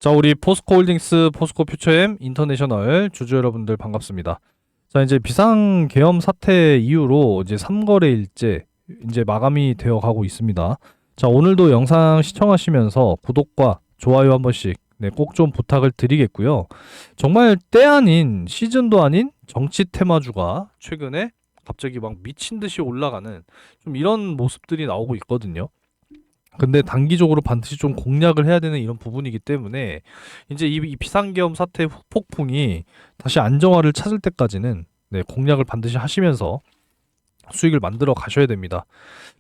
자, 우리 포스코홀딩스, 포스코퓨처엠 인터내셔널 주주 여러분들 반갑습니다. 자, 이제 비상계엄 사태 이후로 이제 3거래일째 이제 마감이 되어 가고 있습니다. 자, 오늘도 영상 시청하시면서 구독과 좋아요 한 번씩 꼭 좀 부탁을 드리겠고요. 정말 때 아닌 시즌도 아닌 정치 테마주가 최근에 갑자기 막 미친 듯이 올라가는 좀 이런 모습들이 나오고 있거든요. 근데 단기적으로 반드시 좀 공략을 해야 되는 이런 부분이기 때문에 이제 이 비상계엄 사태 후폭풍이 다시 안정화를 찾을 때까지는 공략을 반드시 하시면서 수익을 만들어 가셔야 됩니다.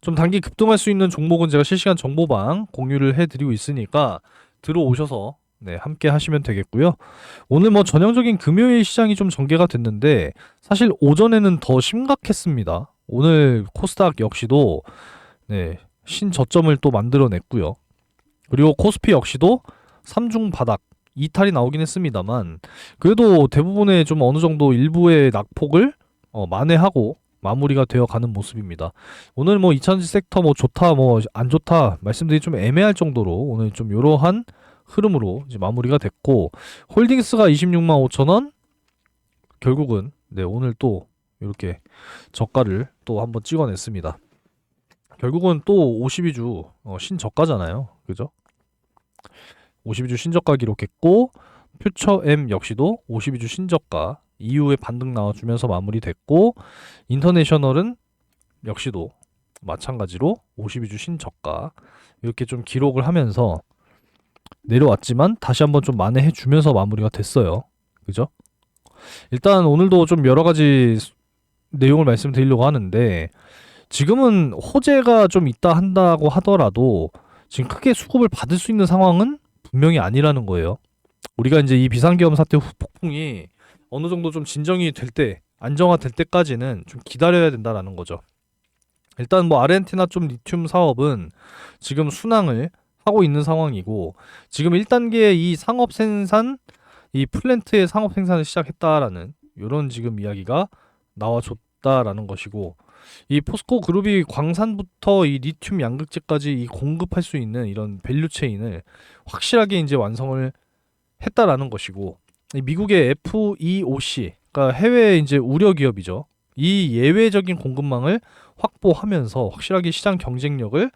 좀 단기 급등할 수 있는 종목은 제가 실시간 정보방 공유를 해드리고 있으니까 들어오셔서 함께 하시면 되겠고요. 오늘 뭐 전형적인 금요일 시장이 좀 전개가 됐는데 사실 오전에는 더 심각했습니다. 오늘 코스닥 역시도 신저점을 또 만들어냈고요. 그리고 코스피 역시도 3중 바닥 이탈이 나오긴 했습니다만 그래도 대부분의 좀 어느 정도 일부의 낙폭을 만회하고 마무리가 되어 가는 모습입니다. 오늘 뭐 2차전지 섹터 뭐 좋다 뭐 안 좋다 말씀드리기 좀 애매할 정도로 오늘 좀 이러한 흐름으로 이제 마무리가 됐고, 홀딩스가 26만 5천 원 결국은 오늘 또 이렇게 저가를 또 한번 찍어냈습니다. 결국은 또 52주 신저가잖아요. 그죠? 52주 신저가 기록했고, 퓨처엠 역시도 52주 신저가 이후에 반등 나와주면서 마무리됐고, 인터내셔널은 역시도 마찬가지로 52주 신저가 이렇게 좀 기록을 하면서 내려왔지만 다시 한번 좀 만회해주면서 마무리가 됐어요. 그죠? 일단 오늘도 좀 여러가지 내용을 말씀드리려고 하는데, 지금은 호재가 좀 있다 한다고 하더라도 지금 크게 수급을 받을 수 있는 상황은 분명히 아니라는 거예요. 우리가 이제 이 비상계엄 사태 후 폭풍이 어느 정도 좀 진정이 될 때, 안정화될 때까지는 좀 기다려야 된다라는 거죠. 일단 뭐 아르헨티나 쪽 리튬 사업은 지금 순항을 하고 있는 상황이고, 지금 1단계 이 상업 생산, 이 플랜트의 상업 생산을 시작했다라는 이런 지금 이야기가 나와줬다라는 것이고, 이 포스코 그룹이 광산부터 이 리튬 양극재까지 이 공급할 수 있는 이런 밸류 체인을 확실하게 이제 완성을 했다라는 것이고, 이 미국의 FEOC, 그러니까 해외 이제 우려 기업이죠. 이 예외적인 공급망을 확보하면서 확실하게 시장 경쟁력을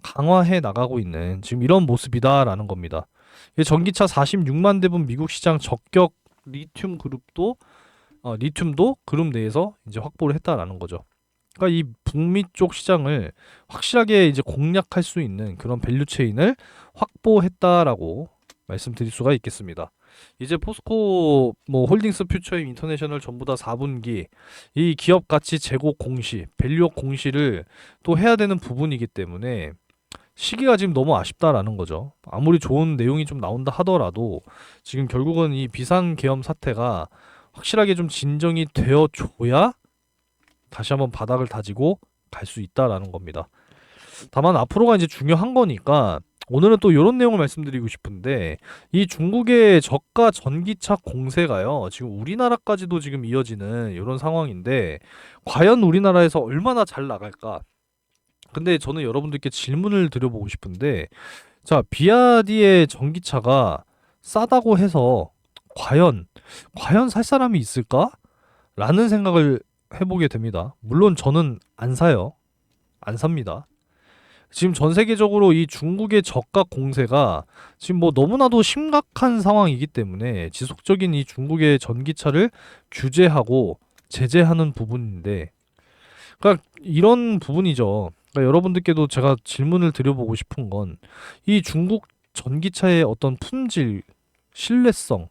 강화해 나가고 있는 지금 이런 모습이다라는 겁니다. 전기차 46만 대분 미국 시장 적격 리튬 그룹도 리튬도 그룹 내에서 이제 확보를 했다라는 거죠. 그러니까 이 북미 쪽 시장을 확실하게 이제 공략할 수 있는 그런 밸류 체인을 확보했다라고 말씀드릴 수가 있겠습니다. 이제 포스코 뭐 홀딩스 퓨처엠 인터내셔널 전부 다 4분기 이 기업 가치 제고 공시, 밸류업 공시를 또 해야 되는 부분이기 때문에 시기가 지금 너무 아쉽다라는 거죠. 아무리 좋은 내용이 좀 나온다 하더라도 지금 결국은 이 비상계엄 사태가 확실하게 좀 진정이 되어줘야 다시 한번 바닥을 다지고 갈 수 있다라는 겁니다. 다만 앞으로가 이제 중요한 거니까 오늘은 또 이런 내용을 말씀드리고 싶은데, 이 중국의 저가 전기차 공세가요 지금 우리나라까지도 지금 이어지는 이런 상황인데 과연 우리나라에서 얼마나 잘 나갈까? 근데 저는 여러분들께 질문을 드려보고 싶은데, 자, 비아디의 전기차가 싸다고 해서 과연 살 사람이 있을까? 라는 생각을 해보게 됩니다. 물론 저는 안 사요. 안 삽니다. 지금 전 세계적으로 이 중국의 저가 공세가 지금 뭐 너무나도 심각한 상황이기 때문에 지속적인 이 중국의 전기차를 규제하고 제재하는 부분인데, 그러니까 이런 부분이죠. 그러니까 여러분들께도 제가 질문을 드려보고 싶은 건 이 중국 전기차의 어떤 품질, 신뢰성,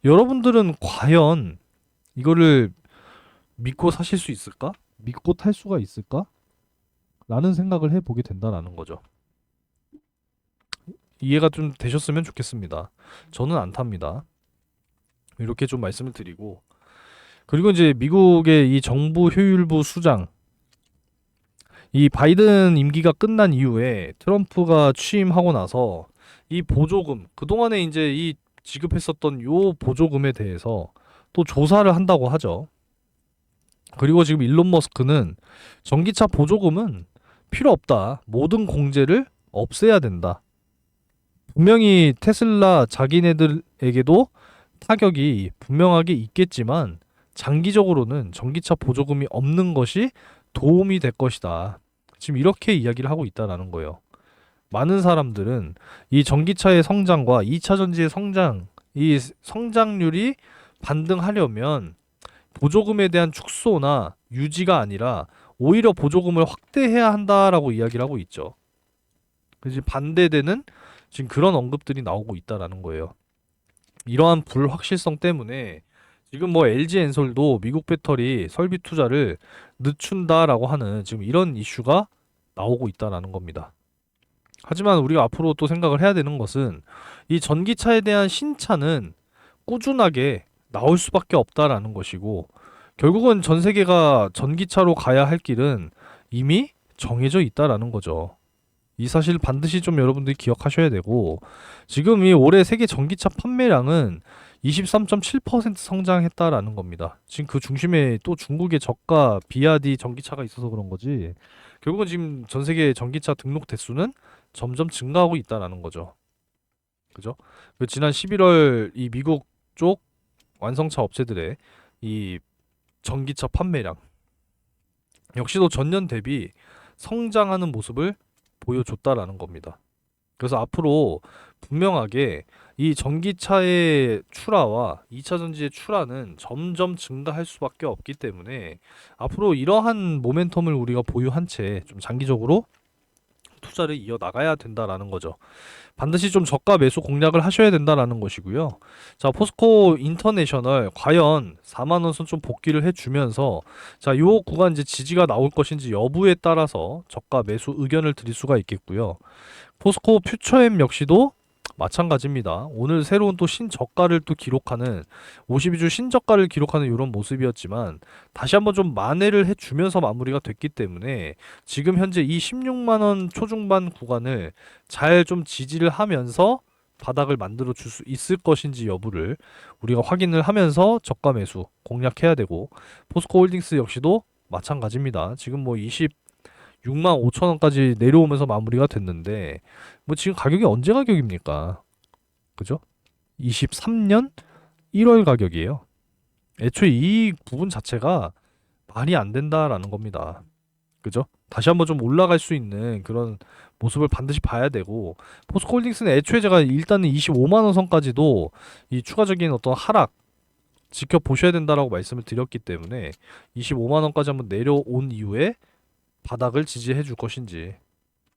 여러분들은 과연 이거를 믿고 사실 수 있을까? 믿고 탈 수가 있을까? 라는 생각을 해보게 된다라는 거죠. 이해가 좀 되셨으면 좋겠습니다. 저는 안 탑니다. 이렇게 좀 말씀을 드리고, 그리고 이제 미국의 이 정부 효율부 수장, 이 바이든 임기가 끝난 이후에 트럼프가 취임하고 나서 이 보조금, 그동안에 이제 이 지급했었던 요 보조금에 대해서 또 조사를 한다고 하죠. 그리고 지금 일론 머스크는 전기차 보조금은 필요 없다. 모든 공제를 없애야 된다. 분명히 테슬라 자기네들에게도 타격이 분명하게 있겠지만 장기적으로는 전기차 보조금이 없는 것이 도움이 될 것이다. 지금 이렇게 이야기를 하고 있다라는 거예요. 많은 사람들은 이 전기차의 성장과 2차 전지의 성장, 이 성장률이 반등하려면 보조금에 대한 축소나 유지가 아니라 오히려 보조금을 확대해야 한다라고 이야기를 하고 있죠. 그래서 반대되는 지금 그런 언급들이 나오고 있다라는 거예요. 이러한 불확실성 때문에 지금 뭐 LG 엔솔도 미국 배터리 설비 투자를 늦춘다라고 하는 지금 이런 이슈가 나오고 있다라는 겁니다. 하지만 우리가 앞으로 또 생각을 해야 되는 것은 이 전기차에 대한 신차는 꾸준하게 나올 수밖에 없다라는 것이고, 결국은 전 세계가 전기차로 가야 할 길은 이미 정해져 있다라는 거죠. 이 사실 반드시 좀 여러분들이 기억하셔야 되고, 지금 이 올해 세계 전기차 판매량은 23.7% 성장했다라는 겁니다. 지금 그 중심에 또 중국의 저가 비아디 전기차가 있어서 그런 거지, 결국은 지금 전 세계 전기차 등록 대수는 점점 증가하고 있다라는 거죠. 그죠? 그 지난 11월 이 미국 쪽 완성차 업체들의 이 전기차 판매량 역시도 전년 대비 성장하는 모습을 보여줬다라는 겁니다. 그래서 앞으로 분명하게 이 전기차의 출하와 2차 전지의 출하는 점점 증가할 수밖에 없기 때문에 앞으로 이러한 모멘텀을 우리가 보유한 채 좀 장기적으로 투자를 이어나가야 된다라는 거죠. 반드시 좀 저가 매수 공략을 하셔야 된다라는 것이고요. 자, 포스코 인터내셔널 과연 4만 원 선 좀 복귀를 해주면서 자, 요 구간 이제 지지가 나올 것인지 여부에 따라서 저가 매수 의견을 드릴 수가 있겠고요. 포스코 퓨처엠 역시도 마찬가지입니다. 오늘 새로운 또 신저가를 또 기록하는 52주 신저가를 기록하는 이런 모습이었지만 다시 한번 좀 만회를 해주면서 마무리가 됐기 때문에 지금 현재 이 16만 원 초중반 구간을 잘 좀 지지를 하면서 바닥을 만들어 줄 수 있을 것인지 여부를 우리가 확인을 하면서 저가 매수 공략해야 되고, 포스코 홀딩스 역시도 마찬가지입니다. 지금 뭐 26만 5천 원까지 내려오면서 마무리가 됐는데 뭐 지금 가격이 언제 가격입니까? 그죠? 23년 1월 가격이에요. 애초에 이 부분 자체가 말이 안 된다라는 겁니다. 그죠? 다시 한번 좀 올라갈 수 있는 그런 모습을 반드시 봐야 되고, 포스코홀딩스는 애초에 제가 일단은 25만 원 선까지도 이 추가적인 어떤 하락 지켜보셔야 된다라고 말씀을 드렸기 때문에 25만 원까지 한번 내려온 이후에 바닥을 지지해 줄 것인지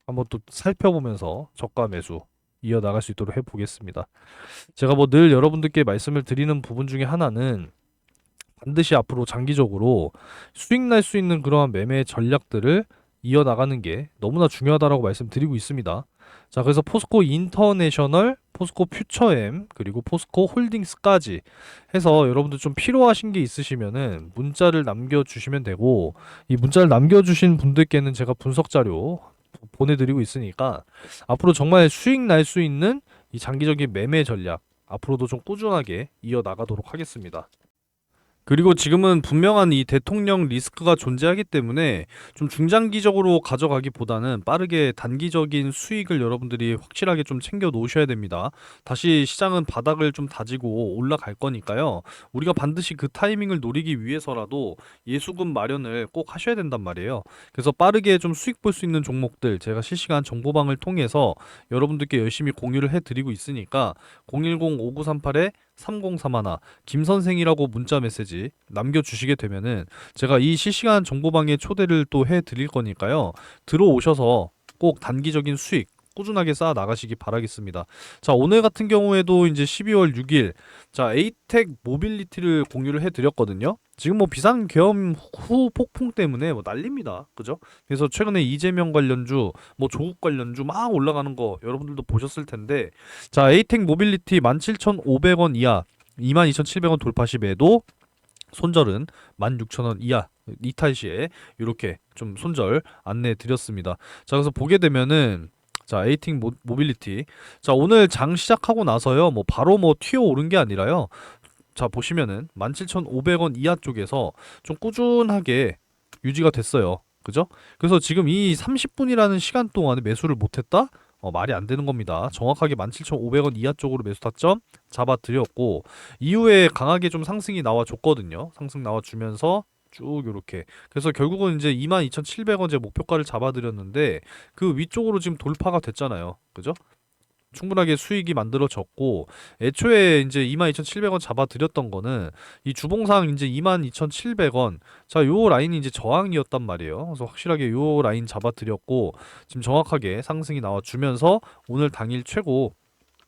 한번 또 살펴보면서 저가 매수 이어나갈 수 있도록 해보겠습니다. 제가 뭐 늘 여러분들께 말씀을 드리는 부분 중에 하나는 반드시 앞으로 장기적으로 수익 날 수 있는 그러한 매매 전략들을 이어나가는 게 너무나 중요하다라고 말씀드리고 있습니다. 자, 그래서 포스코 인터내셔널, 포스코 퓨처엠, 그리고 포스코 홀딩스까지 해서 여러분들 좀 필요하신 게 있으시면은 문자를 남겨주시면 되고, 이 문자를 남겨주신 분들께는 제가 분석 자료 보내드리고 있으니까 앞으로 정말 수익 날 수 있는 이 장기적인 매매 전략 앞으로도 좀 꾸준하게 이어나가도록 하겠습니다. 그리고 지금은 분명한 이 대통령 리스크가 존재하기 때문에 좀 중장기적으로 가져가기보다는 빠르게 단기적인 수익을 여러분들이 확실하게 좀 챙겨 놓으셔야 됩니다. 다시 시장은 바닥을 좀 다지고 올라갈 거니까요. 우리가 반드시 그 타이밍을 노리기 위해서라도 예수금 마련을 꼭 하셔야 된단 말이에요. 그래서 빠르게 좀 수익 볼 수 있는 종목들 제가 실시간 정보방을 통해서 여러분들께 열심히 공유를 해드리고 있으니까 010-5938-3031 김선생이라고 문자 메시지 남겨주시게 되면은 제가 이 실시간 정보방에 초대를 또 해드릴 거니까요. 들어오셔서 꼭 단기적인 수익 꾸준하게 쌓아 나가시기 바라겠습니다. 자, 오늘 같은 경우에도 이제 12월 6일 자, 에이텍 모빌리티를 공유를 해드렸거든요. 지금 뭐 비상계엄 후 폭풍 때문에 뭐 난립니다. 그죠? 그래서 최근에 이재명 관련주, 뭐 조국 관련주 막 올라가는 거 여러분들도 보셨을 텐데, 자, 에이텍 모빌리티 17,500원 이하 22,700원 돌파 시 매도, 손절은 16,000원 이하 이탈 시에 이렇게 좀 손절 안내 드렸습니다. 자, 그래서 보게 되면은 자, 에이팅 모빌리티 자, 오늘 장 시작하고 나서요 뭐 바로 뭐 튀어 오른 게 아니라요, 자 보시면은 17,500원 이하 쪽에서 좀 꾸준하게 유지가 됐어요. 그죠? 그래서 지금 이 30분이라는 시간 동안에 매수를 못했다? 말이 안 되는 겁니다. 정확하게 17,500원 이하 쪽으로 매수 타점 잡아드렸고 이후에 강하게 좀 상승이 나와줬거든요. 상승 나와주면서 쭉 요렇게 그래서 결국은 이제 22,700원 제 목표가를 잡아드렸는데 그 위쪽으로 지금 돌파가 됐잖아요. 그죠? 충분하게 수익이 만들어졌고 애초에 이제 22,700원 잡아드렸던 거는 이 주봉상 이제 22,700원 자 요 라인이 이제 저항이었단 말이에요. 그래서 확실하게 요 라인 잡아드렸고 지금 정확하게 상승이 나와주면서 오늘 당일 최고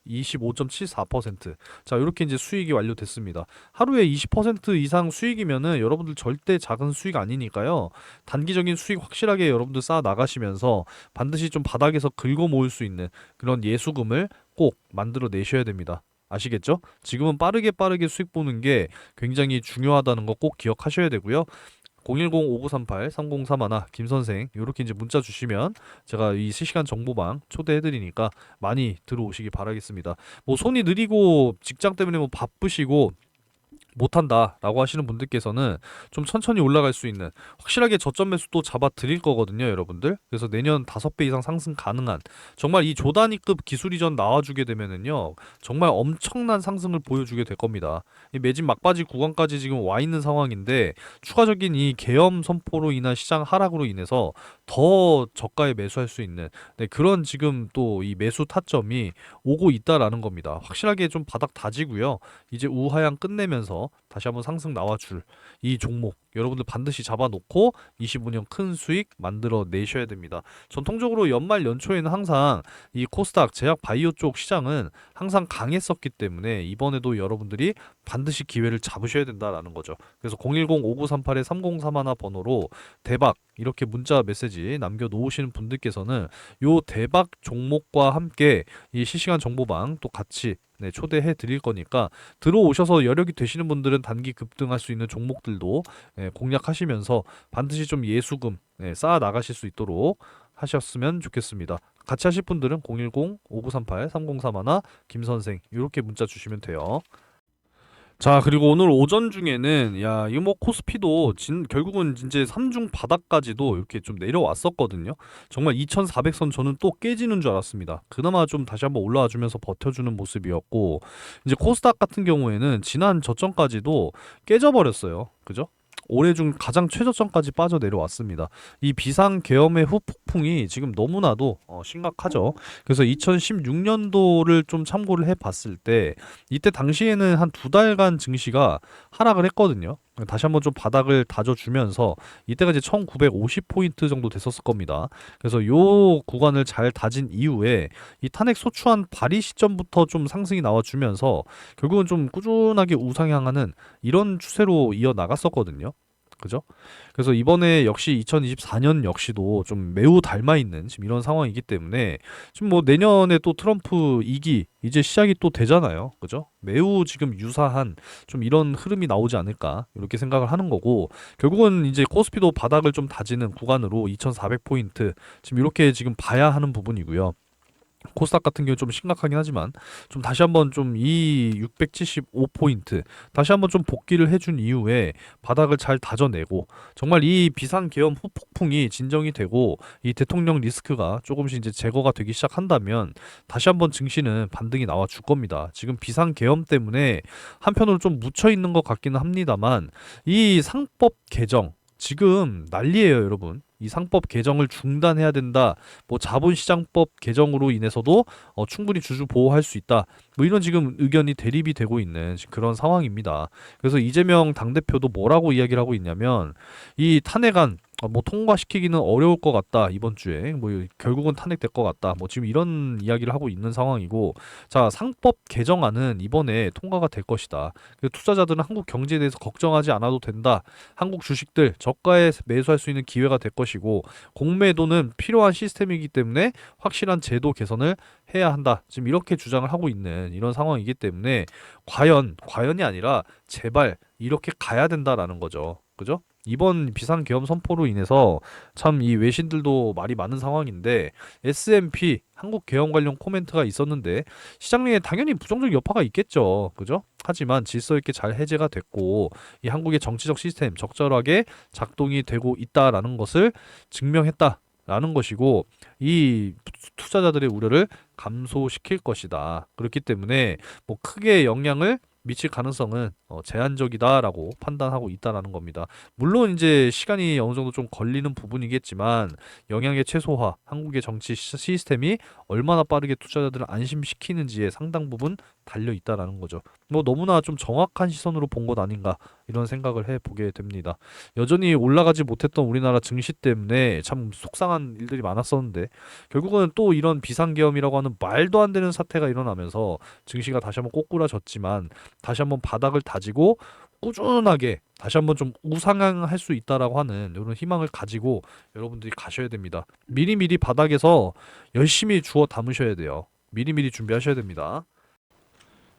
25.74%. 자, 이렇게 이제 수익이 완료됐습니다. 하루에 20% 이상 수익이면은 여러분들 절대 작은 수익 아니니까요. 단기적인 수익 확실하게 여러분들 쌓아 나가시면서 반드시 좀 바닥에서 긁어 모을 수 있는 그런 예수금을 꼭 만들어 내셔야 됩니다. 아시겠죠? 지금은 빠르게 수익 보는 게 굉장히 중요하다는 거 꼭 기억하셔야 되고요. 010-5938-3031 김선생 요렇게 이제 문자 주시면 제가 이 실시간 정보방 초대해드리니까 많이 들어오시기 바라겠습니다. 뭐 손이 느리고 직장 때문에 뭐 바쁘시고 못한다 라고 하시는 분들께서는 좀 천천히 올라갈 수 있는 확실하게 저점 매수도 잡아 드릴 거거든요 여러분들. 그래서 내년 5배 이상 상승 가능한 정말 이 조단위급 기술이전 나와주게 되면은요 정말 엄청난 상승을 보여주게 될 겁니다. 이 매집 막바지 구간까지 지금 와 있는 상황인데 추가적인 이 계엄 선포로 인한 시장 하락으로 인해서 더 저가에 매수할 수 있는 그런 지금 또 이 매수 타점이 오고 있다라는 겁니다. 확실하게 좀 바닥 다지고요 이제 우하향 끝내면서 다시 한번 상승 나와줄 이 종목 여러분들 반드시 잡아놓고 25년 큰 수익 만들어 내셔야 됩니다. 전통적으로 연말 연초에는 항상 이 코스닥 제약 바이오 쪽 시장은 항상 강했었기 때문에 이번에도 여러분들이 반드시 기회를 잡으셔야 된다라는 거죠. 그래서 010-5938-3031 번호로 대박 이렇게 문자 메시지 남겨놓으시는 분들께서는 요 대박 종목과 함께 이 실시간 정보방 또 같이 초대해 드릴 거니까 들어오셔서 여력이 되시는 분들은 단기 급등할 수 있는 종목들도 공략하시면서 반드시 좀 예수금 쌓아 나가실 수 있도록 하셨으면 좋겠습니다. 같이 하실 분들은 010-5938-3031 김선생 이렇게 문자 주시면 돼요. 자, 그리고 오늘 오전 중에는 야, 이거 뭐 코스피도 결국은 이제 3중 바닥까지도 이렇게 좀 내려왔었거든요. 정말 2,400선 저는 또 깨지는 줄 알았습니다. 그나마 좀 다시 한번 올라와 주면서 버텨주는 모습이었고 이제 코스닥 같은 경우에는 지난 저점까지도 깨져버렸어요. 그죠? 올해 중 가장 최저점까지 빠져 내려왔습니다. 이 비상 계엄의 후폭풍이 지금 너무나도 심각하죠. 그래서 2016년도를 좀 참고를 해봤을 때 이때 당시에는 한 2달간 증시가 하락을 했거든요. 다시 한번 좀 바닥을 다져주면서 이때가 이제 1950포인트 정도 됐었을 겁니다. 그래서 요 구간을 잘 다진 이후에 이 탄핵 소추안 발의 시점부터 좀 상승이 나와주면서 결국은 좀 꾸준하게 우상향하는 이런 추세로 이어나갔었거든요. 그죠? 그래서 이번에 역시 2024년 역시도 좀 매우 닮아있는 지금 이런 상황이기 때문에 지금 뭐 내년에 또 트럼프 2기 이제 시작이 또 되잖아요. 그죠? 매우 지금 유사한 좀 이런 흐름이 나오지 않을까 이렇게 생각을 하는 거고 결국은 이제 코스피도 바닥을 좀 다지는 구간으로 2400포인트 지금 이렇게 지금 봐야 하는 부분이고요. 코스닥 같은 경우 좀 심각하긴 하지만 좀 다시 한번 좀 이 675포인트 다시 한번 좀 복귀를 해준 이후에 바닥을 잘 다져내고 정말 이 비상계엄 후폭풍이 진정이 되고 이 대통령 리스크가 조금씩 이제 제거가 되기 시작한다면 다시 한번 증시는 반등이 나와 줄 겁니다. 지금 비상계엄 때문에 한편으로 좀 묻혀 있는 것 같기는 합니다만 이 상법 개정 지금 난리예요, 여러분. 이 상법 개정을 중단해야 된다. 뭐 자본시장법 개정으로 인해서도 충분히 주주 보호할 수 있다. 뭐 이런 지금 의견이 대립이 되고 있는 그런 상황입니다. 그래서 이재명 당대표도 뭐라고 이야기를 하고 있냐면 이 탄핵안 뭐 통과시키기는 어려울 것 같다 이번 주에 뭐 결국은 탄핵될 것 같다 뭐 지금 이런 이야기를 하고 있는 상황이고 자 상법 개정안은 이번에 통과가 될 것이다. 투자자들은 한국 경제에 대해서 걱정하지 않아도 된다. 한국 주식들 저가에 매수할 수 있는 기회가 될 것이고 공매도는 필요한 시스템이기 때문에 확실한 제도 개선을 해야 한다. 지금 이렇게 주장을 하고 있는 이런 상황이기 때문에 과연이 아니라 제발 이렇게 가야 된다라는 거죠. 그죠? 이번 비상계엄 선포로 인해서 참 이 외신들도 말이 많은 상황인데 S&P 한국 계엄 관련 코멘트가 있었는데 시장 내에 당연히 부정적 여파가 있겠죠. 그죠? 하지만 질서 있게 잘 해제가 됐고 이 한국의 정치적 시스템 적절하게 작동이 되고 있다라는 것을 증명했다. 라는 것이고, 이 투자자들의 우려를 감소시킬 것이다. 그렇기 때문에 뭐 크게 영향을 미칠 가능성은 제한적이다라고 판단하고 있다라는 겁니다. 물론 이제 시간이 어느 정도 좀 걸리는 부분이겠지만 영향의 최소화, 한국의 정치 시스템이 얼마나 빠르게 투자자들을 안심시키는지에 상당 부분 달려 있다라는 거죠. 뭐 너무나 좀 정확한 시선으로 본 것 아닌가 이런 생각을 해보게 됩니다. 여전히 올라가지 못했던 우리나라 증시 때문에 참 속상한 일들이 많았었는데 결국은 또 이런 비상계엄이라고 하는 말도 안 되는 사태가 일어나면서 증시가 다시 한번 꼬꾸라졌지만 다시 한번 바닥을 다지고 꾸준하게 다시 한번 좀 우상향할 수 있다라고 하는 이런 희망을 가지고 여러분들이 가셔야 됩니다. 미리미리 바닥에서 열심히 주워 담으셔야 돼요. 미리미리 준비하셔야 됩니다.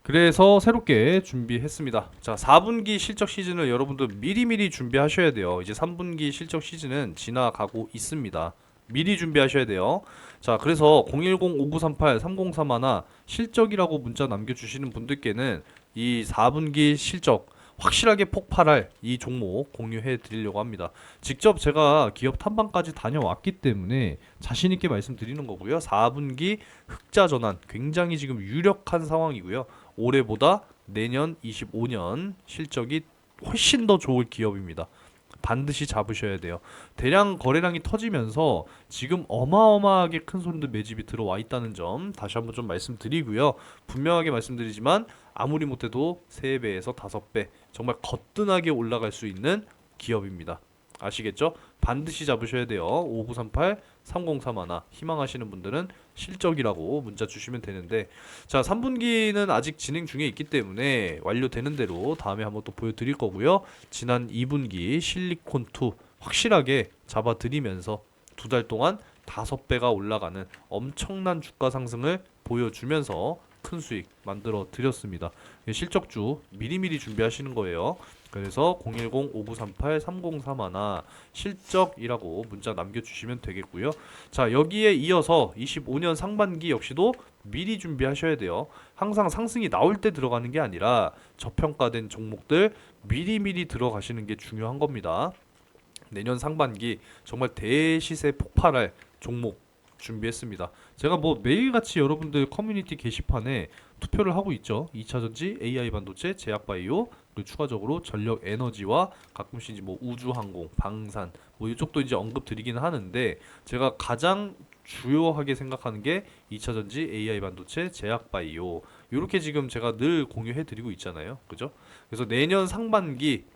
그래서 새롭게 준비했습니다. 자, 4분기 실적 시즌을 여러분들 미리미리 준비하셔야 돼요. 이제 3분기 실적 시즌은 지나가고 있습니다. 미리 준비하셔야 돼요. 자, 그래서 010-5938-3031 실적이라고 문자 남겨주시는 분들께는 이 4분기 실적 확실하게 폭발할 이 종목 공유해 드리려고 합니다. 직접 제가 기업 탐방까지 다녀왔기 때문에 자신 있게 말씀드리는 거고요. 4분기 흑자 전환 굉장히 지금 유력한 상황이고요. 올해보다 내년 25년 실적이 훨씬 더 좋을 기업입니다. 반드시 잡으셔야 돼요. 대량 거래량이 터지면서 지금 어마어마하게 큰 손들 매집이 들어와 있다는 점 다시 한번 좀 말씀드리고요. 분명하게 말씀드리지만 아무리 못해도 3배에서 5배 정말 거뜬하게 올라갈 수 있는 기업입니다. 아시겠죠? 반드시 잡으셔야 돼요. 5938 3031 희망하시는 분들은 실적이라고 문자 주시면 되는데, 자, 3분기는 아직 진행 중에 있기 때문에 완료되는 대로 다음에 한번 또 보여드릴 거고요. 지난 2분기 실리콘2 확실하게 잡아드리면서 2달 동안 5배가 올라가는 엄청난 주가 상승을 보여주면서 큰 수익 만들어 드렸습니다. 실적주 미리미리 준비하시는 거예요. 그래서 010-5938-3031 실적이라고 문자 남겨주시면 되겠고요. 자, 여기에 이어서 25년 상반기 역시도 미리 준비하셔야 돼요. 항상 상승이 나올 때 들어가는 게 아니라 저평가된 종목들 미리미리 들어가시는 게 중요한 겁니다. 내년 상반기 정말 대시세 폭발할 종목 준비했습니다. 제가 뭐 매일같이 여러분들 커뮤니티 게시판에 투표를 하고 있죠. 2차전지, AI 반도체, 제약바이오, 그리고 추가적으로 전력 에너지와 가끔씩 이제 뭐 우주항공, 방산 뭐 이쪽도 이제 언급 드리기는 하는데, 제가 가장 주요하게 생각하는 게 2차전지, AI 반도체, 제약바이오 이렇게 지금 제가 늘 공유해 드리고 있잖아요. 그죠? 그래서 내년 상반기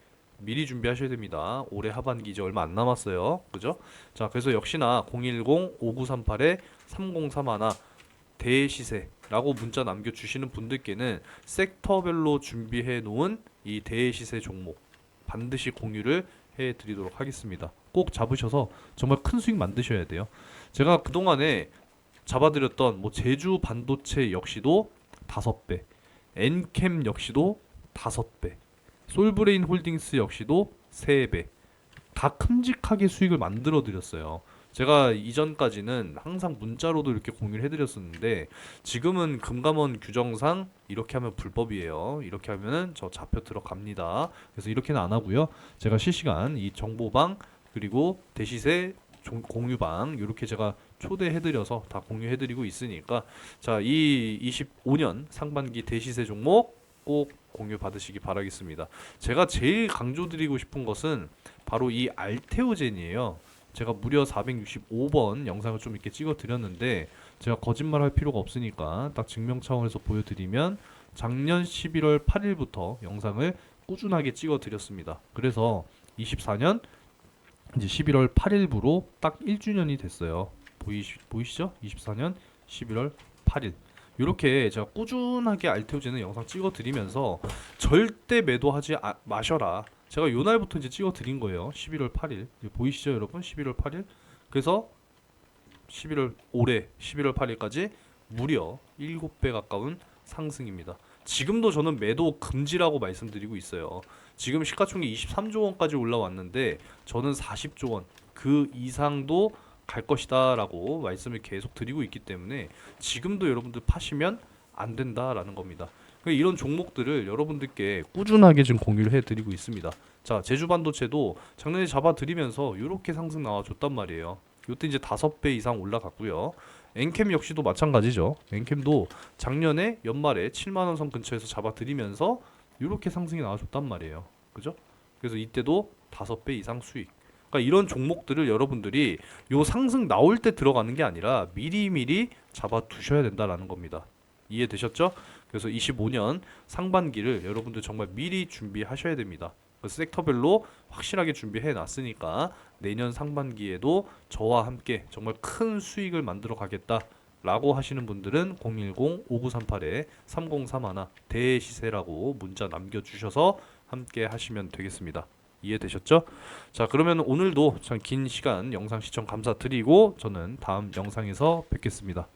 미리 준비하셔야 됩니다. 올해 하반기 이제 얼마 안 남았어요. 그죠? 자, 그래서 역시나 010-5938-3031 대시세라고 문자 남겨주시는 분들께는 섹터별로 준비해 놓은 이 대시세 종목 반드시 공유를 해드리도록 하겠습니다. 꼭 잡으셔서 정말 큰 수익 만드셔야 돼요. 제가 그동안에 잡아드렸던 뭐 제주 반도체 역시도 5배, 엔캠 역시도 5배, 솔브레인 홀딩스 역시도 3배 다 큼직하게 수익을 만들어 드렸어요. 제가 이전까지는 항상 문자로도 이렇게 공유를 해드렸었는데 지금은 금감원 규정상 이렇게 하면 불법이에요. 이렇게 하면은 저 잡혀 들어갑니다. 그래서 이렇게는 안 하고요. 제가 실시간 이 정보방 그리고 대시세 공유방 이렇게 제가 초대해드려서 다 공유해드리고 있으니까, 자, 이 25년 상반기 대시세 종목 꼭 공유 받으시기 바라겠습니다. 제가 제일 강조드리고 싶은 것은 바로 이 알테오젠이에요. 제가 무려 465번 영상을 좀 이렇게 찍어 드렸는데 제가 거짓말 할 필요가 없으니까 딱 증명 차원에서 보여드리면 작년 11월 8일부터 영상을 꾸준하게 찍어 드렸습니다. 그래서 24년 이제 11월 8일부로 딱 1주년이 됐어요. 보이시죠? 24년 11월 8일. 이렇게 제가 꾸준하게 알테오제는 영상 찍어 드리면서 절대 매도하지 마셔라. 제가 요 날부터 이제 찍어 드린 거예요. 11월 8일. 보이시죠, 여러분? 11월 8일. 그래서 11월 올해 11월 8일까지 무려 7배 가까운 상승입니다. 지금도 저는 매도 금지라고 말씀드리고 있어요. 지금 시가총액 23조 원까지 올라왔는데 저는 40조 원 그 이상도 갈 것이다 라고 말씀을 계속 드리고 있기 때문에 지금도 여러분들 파시면 안 된다라는 겁니다. 이런 종목들을 여러분들께 꾸준하게 지금 공유를 해드리고 있습니다. 자, 제주반도체도 작년에 잡아드리면서 이렇게 상승 나와줬단 말이에요. 이때 이제 5배 이상 올라갔고요. 엔캠 역시도 마찬가지죠. 엔캠도 작년에 연말에 7만 원 선 근처에서 잡아들이면서 이렇게 상승이 나와줬단 말이에요. 그죠? 그래서 이때도 5배 이상 수익. 그러니까 이런 종목들을 여러분들이 요 상승 나올 때 들어가는 게 아니라 미리미리 잡아 두셔야 된다라는 겁니다. 이해되셨죠? 그래서 25년 상반기를 여러분들 정말 미리 준비하셔야 됩니다. 그 섹터별로 확실하게 준비해 놨으니까 내년 상반기에도 저와 함께 정말 큰 수익을 만들어 가겠다 라고 하시는 분들은 010-5938-3031 대시세라고 문자 남겨주셔서 함께 하시면 되겠습니다. 이해되셨죠? 자, 그러면 오늘도 참 긴 시간 영상 시청 감사드리고 저는 다음 영상에서 뵙겠습니다.